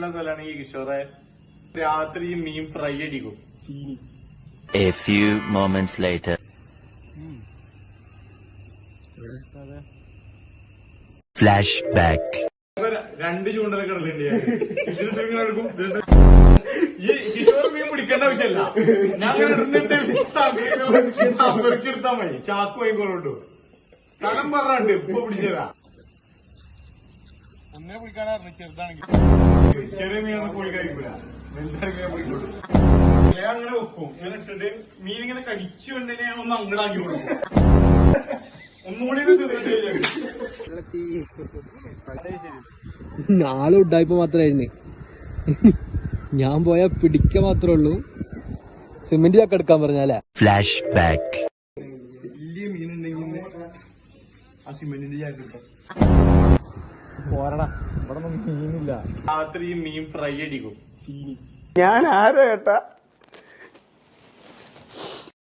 ഉള്ള സ്ഥലമാണ് ഈ കിഷോറെ. രാത്രി മീൻ ഫ്രൈ അടിക്കും. A few moments later. Flashback. 2 ചൂണ്ടലൊക്കെ ഇടലുണ്ട്. ഈ കിഷോർ മീൻ പിടിക്കേണ്ട ആവശ്യമല്ല, ഞാൻ എടുത്താ മതി. ചാക്ക് വാങ്ങിക്കോളൂ. സ്ഥലം പറഞ്ഞിട്ട് ഇപ്പൊ പിടിച്ചതാ. ഒന്നിനെ പിടിക്കാനായിരുന്നു ചെറുതാണെങ്കിൽ. ചെറിയ മീനൊന്നും കോഴി കഴിക്കൂല, വലുതായി മീനെ പിടിക്കുള്ളൂ. ഞാൻ അങ്ങനെ വെക്കും. ഇങ്ങനെ ഇട്ടിട്ട് മീൻ ഇങ്ങനെ കടിച്ചു കൊണ്ടേ ഞാൻ ഒന്ന് അങ്ങടാക്കി കൊടുക്കും. ഒന്നുകൂടി നാളെ ഉഡായിപ്പ് മാത്രമായിരുന്നു. ഞാൻ പോയാ പിടിക്ക മാത്രമേ ഉള്ളൂ. സിമെന്റ് ചക്ക എടുക്കാൻ പറഞ്ഞാലേ. Flashback. വലിയ മീനുണ്ടെങ്കിൽ ആ സിമെന്റിന്റെ ചാക്ക് പോരടാ, ഇവിടെ ഒന്നും മീനില്ല. രാത്രി മീൻ ഫ്രൈ അടിക്കും. ഞാൻ ആരോ ഏട്ടാ.